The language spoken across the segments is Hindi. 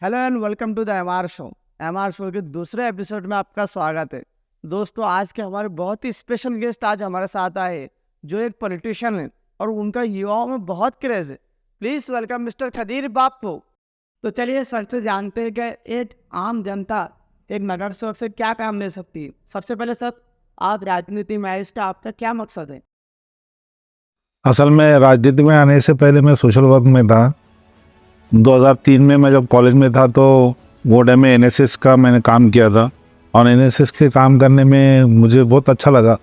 Hello and welcome to the MR show. MR show के दूसरे एपिसोड में आपका स्वागत है। दोस्तों, आज के हमारे बहुत ही स्पेशल गेस्ट आज हमारे साथ आए हैं, जो एक पॉलिटिशियन है और उनका युवाओं में बहुत क्रेज है। प्लीज वेलकम मिस्टर खदीर बापू। तो चलिए सर से जानते हैं कि एक आम जनता एक नगर सेवक से क्या काम ले सकती है। सबसे पहले सर, आप राजनीति में आए, इसका आपका क्या मकसद है? असल में राजनीति में आने से पहले मैं सोशल वर्क में था। 2003 में मैं जब कॉलेज में था तो वो टाइम में एनएसएस का मैंने काम किया था और एनएसएस के काम करने में मुझे बहुत अच्छा लगा,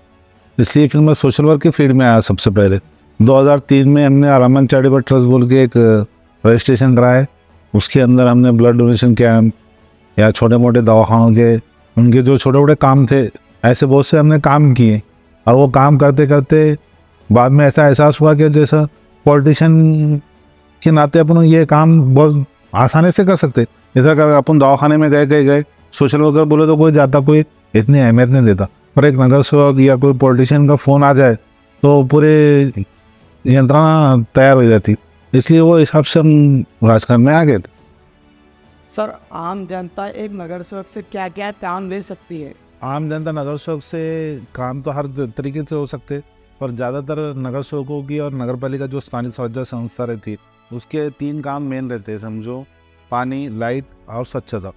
इसलिए फिर मैं सोशल वर्क की फील्ड में आया। सबसे पहले 2003 में हमने अरामन चैरिटेबल ट्रस्ट बोल के एक रजिस्ट्रेशन कराए। उसके अंदर हमने ब्लड डोनेशन कैंप या छोटे मोटे दवाखानों के उनके जो छोटे मोटे काम थे, ऐसे बहुत से हमने काम किए। और वो काम करते करते बाद में ऐसा एहसास हुआ कि जैसा पॉलिटिशियन के नाते अपन ये काम बहुत आसानी से कर सकते। जैसा कि अपन दवाखाने में गए सोशल वर्कर बोले तो कोई जाता, कोई इतनी अहमियत नहीं देता, पर एक नगर सेवक या कोई पॉलिटिशियन का फ़ोन आ जाए तो पूरे यंत्रणा तैयार हो जाती। इसलिए वो हिसाब से हम राजकारण में आ गए थे। सर, आम जनता एक नगर सेवक से क्या क्या काम ले सकती है? आम जनता नगर सेवक से काम तो हर तरीके से हो सकते, पर ज़्यादातर नगर सेवकों की और नगर पालिका जो स्थानीय स्वराज्य संस्था रहती है उसके 3 काम मेन रहते हैं। समझो, पानी, लाइट और स्वच्छता।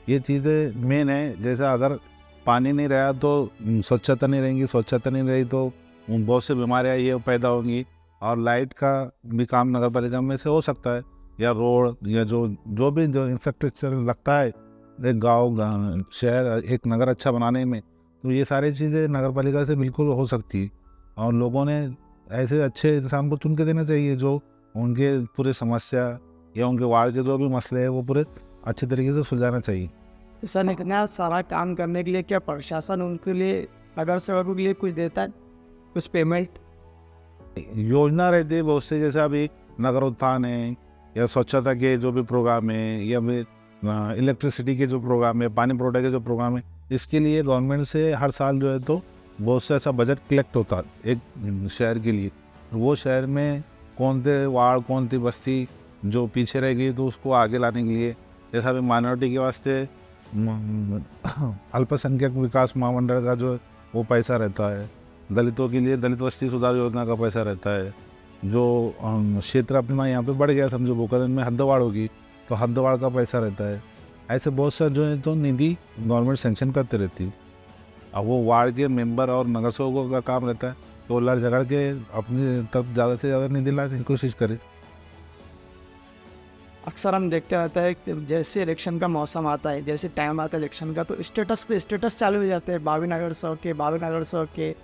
ये चीज़ें मेन है। जैसे अगर पानी नहीं रहा तो स्वच्छता नहीं रहेंगी, स्वच्छता नहीं रही तो बहुत सी बीमारियाँ ये पैदा होंगी। और लाइट का भी काम नगर पालिका में से हो सकता है, या रोड या जो इंफ्रास्ट्रक्चर लगता है एक गाँव शहर एक नगर अच्छा बनाने में, तो ये सारी चीज़ें नगर पालिका से बिल्कुल हो सकती है। और लोगों ने ऐसे अच्छे इंसान को चुन के देना चाहिए जो उनके पूरे समस्या या उनके वार्ड के जो भी मसले हैं वो पूरे अच्छे तरीके से सुलझाना चाहिए। तो सर, इतना सारा काम करने के लिए क्या प्रशासन उनके लिए, नगर सेवकों के लिए कुछ देता है, कुछ पेमेंट? योजना रहती है बहुत से, जैसे अभी नगर उत्थान है या स्वच्छता के जो भी प्रोग्राम है या फिर इलेक्ट्रिसिटी के जो प्रोग्राम है, पानी प्रोडक्ट के जो प्रोग्राम है, इसके लिए गवर्नमेंट से हर साल जो है तो बहुत सा ऐसा बजट कलेक्ट होता है एक शहर के लिए। वो शहर में कौन से वार्ड, कौन सी बस्ती जो पीछे रह गई तो उसको आगे लाने के लिए, जैसा अभी माइनॉरिटी के वास्ते अल्पसंख्यक विकास महामंडल का जो वो पैसा रहता है, दलितों के लिए दलित वस्ती सुधार योजना का पैसा रहता है। जो क्षेत्र अपना यहाँ पे बढ़ गया, समझो बोकारो में हद्दवाड़ होगी तो हद्दवाड़ का पैसा रहता है। ऐसे बहुत सा जो है तो निधि गवर्नमेंट सेंक्शन करते रहती है। अब वो वार्ड के मेंबर और नगर सेवकों का काम रहता है तो लड़ झगड़ के अपनी तरफ ज़्यादा से ज़्यादा निधि लाने की कोशिश करे। अक्सर हम देखते रहते हैं कि जैसे इलेक्शन का मौसम आता है, जैसे टाइम आता है इलेक्शन का, तो स्टेटस पे स्टेटस चालू हो जाते हैं, बावी नगर सेवक के, बावी नगर सेवक के।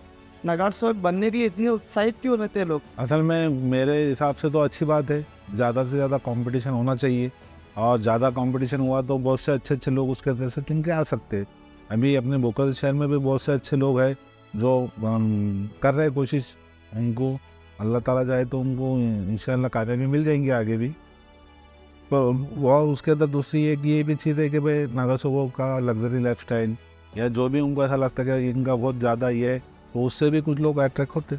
नगर सेवक बनने के लिए इतने उत्साहित क्यों रहते हैं लोग? असल में मेरे हिसाब से तो अच्छी बात है, ज़्यादा से ज़्यादा कंपटीशन होना चाहिए। और ज़्यादा कंपटीशन हुआ तो बहुत से अच्छे अच्छे लोग उसके अंदर से चुन के आ सकते हैं। अभी अपने बोकारो शहर में भी बहुत से अच्छे लोग हैं जो कर रहे हैं कोशिश। उनको अल्लाह ताला चाहे तो उनको इंशाल्लाह कामयाबी मिल जाएंगी आगे भी। पर वो उसके अंदर दूसरी एक ये भी चीज़ है कि भाई नगर सेवकों का लग्जरी लाइफस्टाइल या जो भी उनको ऐसा लगता है कि इनका बहुत ज़्यादा ये है, तो उससे भी कुछ लोग अट्रैक्ट होते।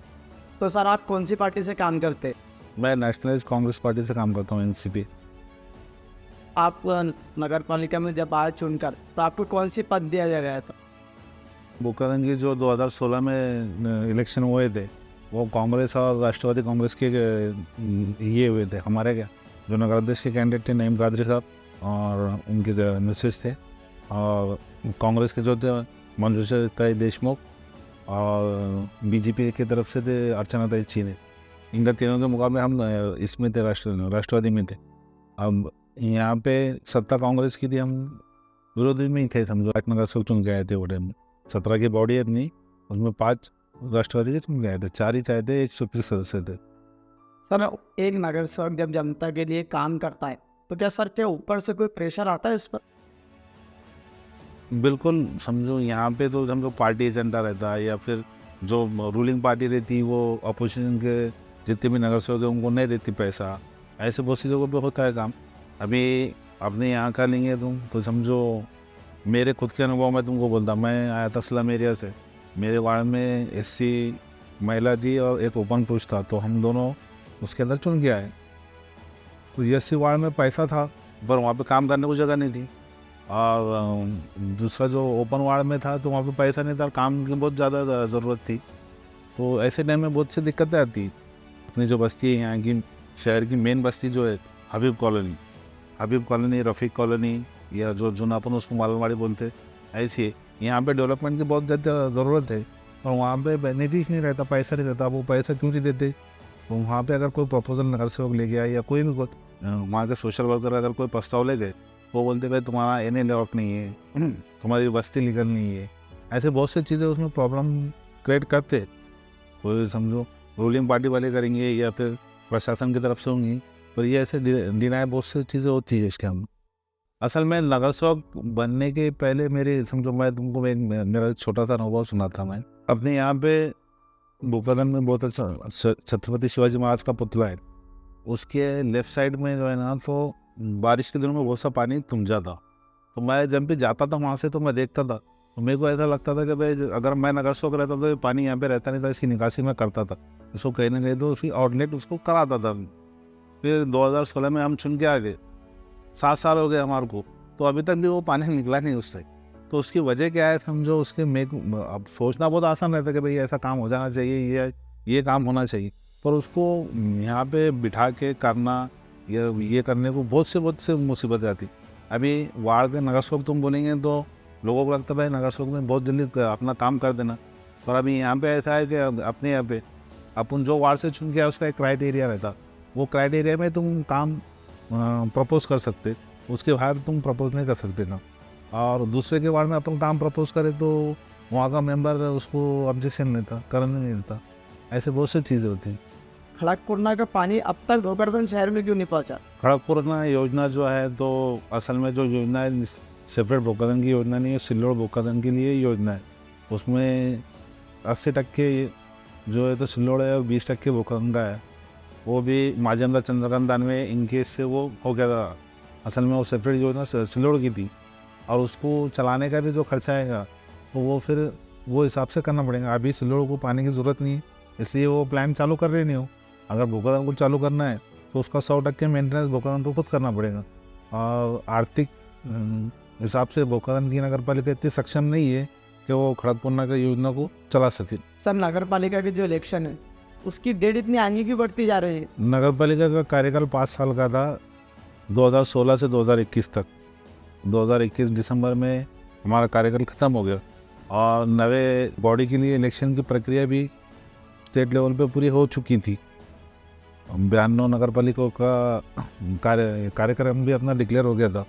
तो सर, आप कौन सी पार्टी से काम करते हैं? मैं नेशनलिस्ट कांग्रेस पार्टी से काम करता हूँ, एनसीपी। आप नगर पालिका में जब आए चुनकर, तो आपको कौन सी पद दिया जा रहा था? बोकारो की जो 2016 में इलेक्शन हुए थे वो कांग्रेस और राष्ट्रवादी कांग्रेस के ये हुए थे। हमारे क्या जो नगर अध्यक्ष के कैंडिडेट थे नईम कादरी साहब और उनके मिसेस थे, और कांग्रेस के जो थे मंजूषा देशमुख, और बीजेपी की तरफ से थे अर्चना चीने। इनका तीनों के मुकाबले हम इसमें थे, राष्ट्रवादी में थे। अब यहाँ पे सत्ता कांग्रेस की थी, हम विरोधी में ही थे। समझो 8 नगर सेवक चुन के आए थे वो टाइम में। 17 की बॉडी है अपनी, उसमें 5 राष्ट्रवादी के चुन के आए थे, 4 ही चाहे थे, 1 स्वीकृत सदस्य थे। सर, एक नगर सेवक जब जनता के लिए काम करता है, तो क्या सर के ऊपर से कोई प्रेशर आता है इस पर? बिल्कुल, समझो यहाँ पे तो समझो पार्टी एजेंडा रहता है, या फिर जो रूलिंग पार्टी रहती है वो अपोजिशन के जितने भी नगर सेवक हैं उनको नहीं देती पैसा। ऐसे बहुत सी जगहों पे होता है काम। अभी अपने यहाँ का लेंगे तुम तो समझो, मेरे खुद के अनुभव में तुमको बोलता, मैं आया था स्लम एरिया से। मेरे वार्ड में एससी महिला थी और एक ओपन पुरुष था, तो हम दोनों उसके अंदर चुन के आए। तो एससी वार्ड में पैसा था पर वहाँ पे काम करने को जगह नहीं थी। और दूसरा जो ओपन वार्ड में था तो वहाँ पे पैसा नहीं था, काम की बहुत ज़्यादा ज़रूरत थी। तो ऐसे टाइम में बहुत सी दिक्कतें आती। अपनी जो बस्ती है यहाँ की, शहर की मेन बस्ती जो है हबीब कॉलोनी, रफ़ीक कॉलोनी, या जो जूनापन उसको मालवाड़ी बोलते हैं, ऐसी है। यहाँ पे डेवलपमेंट की बहुत ज़्यादा ज़रूरत है, और वहाँ पे नीतीश नहीं रहता, पैसा नहीं रहता। वो पैसा क्यों नहीं देते? तो वहाँ पे अगर कोई प्रपोजल नगर सेवक ले गया या कोई भी वहाँ के सोशल वर्कर अगर कोई प्रस्ताव ले गए, वो बोलते भाई तुम्हारा एन लेआउट नहीं है, तुम्हारी बस्ती लीगल नहीं है। ऐसे बहुत सी चीज़ें उसमें प्रॉब्लम क्रिएट करते। कोई समझो रूलिंग पार्टी वाले करेंगे या फिर प्रशासन की तरफ से होंगी, पर ये ऐसे डिनाई बहुत सी चीज़ें होती है इसके हम। असल में नगर सेवक बनने के पहले मेरे समझो, मैं तुमको मेरा छोटा सा अनुभव सुनाता। मैं अपने यहाँ पे भूपालन में बहुत अच्छा छत्रपति शिवाजी महाराज का पुतला है, उसके लेफ्ट साइड में जो है ना, तो बारिश के दिनों में बहुत सा पानी तुम जाता। तो मैं जब भी जाता था वहाँ से तो मैं देखता था, तो मेरे को ऐसा लगता था कि भाई अगर मैं नगर सेवक रहता तो ये पानी यहाँ पे रहता नहीं था, इसकी निकासी मैं करता था, इसको कहीं ना कहीं तो उसकी आउटलेट उसको कराता था। फिर 2016 में हम चुन के आ गए, 7 साल हो गए हमारे को, तो अभी तक भी वो पानी निकला नहीं उससे। तो उसकी वजह क्या है समझो, उसके अब सोचना बहुत आसान रहता है कि भाई ऐसा काम हो जाना चाहिए, ये काम होना चाहिए, पर उसको यहाँ पे बिठा के करना या ये करने को बहुत से मुसीबत आती। अभी वार्ड के नगर सेवक तुम बोलेंगे तो लोगों को लगता है भाई नगर सेवक में बहुत जल्दी अपना काम कर देना, पर अभी यहाँ पे ऐसा है कि अपने यहाँ पे अपन जो वार्ड से चुन के उसका एक क्राइटेरिया रहता, वो क्राइटेरिया में तुम काम प्रपोज कर सकते, उसके बाहर तुम प्रपोज नहीं कर सकते ना। और दूसरे के वार्ड में अपन काम प्रपोज करें तो वहाँ का मेंबर उसको ऑब्जेक्शन नहीं था, करने नहीं देता। ऐसे बहुत सी चीज़ें होती हैं। खड़कपुरना का पानी अब तक गोकर्धन शहर में क्यों नहीं पहुंचा? खड़गपुरना योजना जो है, तो असल में जो योजना है सेपरेट भोकादन की योजना नहीं है, सिल्लोड़ भोकादन के लिए योजना है। उसमें 80% जो है तो सिल्लोड़ है और 20% भोकादन का है। वो भी माजेंद्र चंद्रकांत दानवे इनके से वो हो गया था। असल में वो सेपरेट योजना सिल्लोड़ की थी, और उसको चलाने का भी जो खर्चा आएगा तो वो फिर वो हिसाब से करना पड़ेगा। अभी सिल्लोड़ को पानी की ज़रूरत नहीं है, इसलिए वो प्लान चालू कर रहे नहीं हो। अगर भोकादन को चालू करना है तो उसका 100% मेंटेनेंस भोकादन को खुद करना पड़ेगा। और आर्थिक हिसाब से भोकादन की नगर पालिका इतनी सक्षम नहीं है कि वो खड़गपुरना की योजना को चला सके। सर, नगर पालिका के जो इलेक्शन है उसकी डेट इतनी आगे क्यों बढ़ती जा रही है? नगर पालिका का कार्यकाल 5 साल का था, 2016 से 2021 तक। 2021 दिसंबर में हमारा कार्यकाल ख़त्म हो गया, और नए बॉडी के लिए इलेक्शन की प्रक्रिया भी स्टेट लेवल पे पूरी हो चुकी थी। 92 नगर पालिकाओं का कार्यक्रम भी अपना डिक्लेयर हो गया था,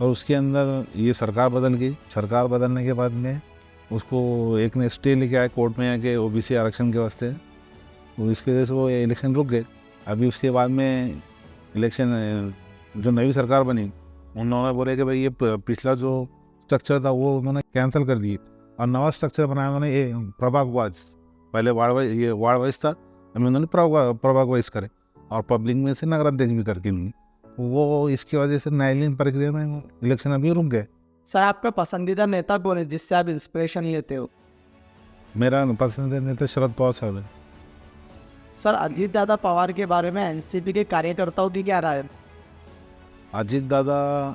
और उसके अंदर ये सरकार बदल गई। सरकार बदलने के बाद में उसको एक ने स्टे लेके आए कोर्ट में आके ओबीसी आरक्षण के वास्ते, तो इसकी वजह से वो इलेक्शन रुक गए। अभी उसके बाद में इलेक्शन जो नई सरकार बनी, उन्होंने बोले कि भाई ये पिछला जो स्ट्रक्चर था वो उन्होंने कैंसिल कर दिए, और नवा स्ट्रक्चर बनाया उन्होंने, ये प्रभाग वाइज। पहले वार्ड वाइज था, अभी उन्होंने प्रभाग वाइज करे, और पब्लिक में से नगराध्यक्ष भी करके नहीं। वो इसकी वजह से न्यायालयीन प्रक्रिया में इलेक्शन अभी रुक गए। सर, आपका पसंदीदा नेता कौन है जिससे आप इंस्पिरेशन लेते हो? मेरा पसंदीदा नेता शरद पवार साहब है। सर, अजीत दादा पवार के बारे में एनसीपी के कार्यकर्ताओं की क्या राय है? अजीत दादा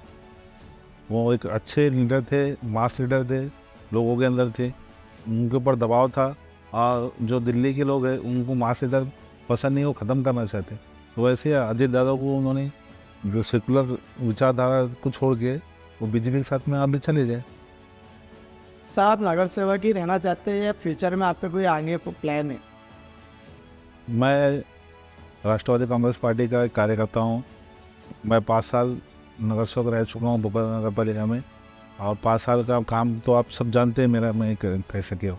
वो एक अच्छे लीडर थे, मास लीडर थे, लोगों के अंदर थे, उनके ऊपर दबाव था, और जो दिल्ली के लोग हैं उनको मास लीडर पसंद नहीं, वो ख़त्म करना चाहते। तो वैसे अजीत दादा को उन्होंने जो सेकुलर विचारधारा को छोड़ के वो बीजेपी के साथ में आप भी चले जाए। सर, आप नगर सेवक ही रहना चाहते हैं या फ्यूचर में आपका कोई आगे प्लान है? मैं राष्ट्रवादी कांग्रेस पार्टी का एक कार्यकर्ता हूँ। मैं 5 साल नगर सेवक रह चुका हूँ भोपाल नगर पालिका में, और 5 साल का काम तो आप सब जानते हैं मेरा, मैं कह सके हो।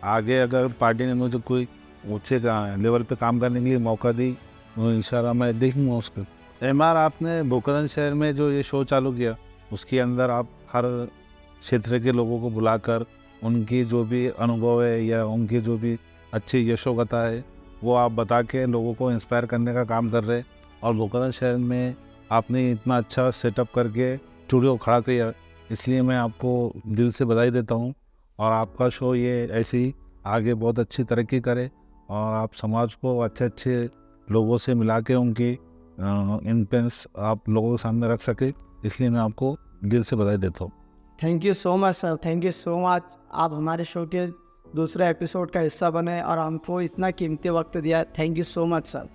आगे अगर पार्टी ने मुझे कोई ऊँचे लेवल पे काम करने के लिए मौका दी तो इंशाल्लाह मैं देखूँगा उसको। एमआर आपने भोकादन शहर में जो ये शो चालू किया, उसके अंदर आप हर क्षेत्र के लोगों को बुलाकर उनकी जो भी अनुभव है या उनकी जो भी अच्छी यशोगाथा है वो आप बता के लोगों को इंस्पायर करने का काम कर रहे। और भोकादन शहर में आपने इतना अच्छा सेटअप करके स्टूडियो खड़ा किया, इसलिए मैं आपको दिल से बधाई देता हूँ। और आपका शो ये ऐसे ही आगे बहुत अच्छी तरक्की करे, और आप समाज को अच्छे अच्छे लोगों से मिला के उनकी इन्फ्लुएंस आप लोगों के सामने रख सके, इसलिए मैं आपको दिल से बधाई देता हूँ। Thank you so much sir, thank you so much. आप हमारे शो के दूसरे एपिसोड का हिस्सा बने और हमको इतना कीमती वक्त दिया। Thank you so much sir.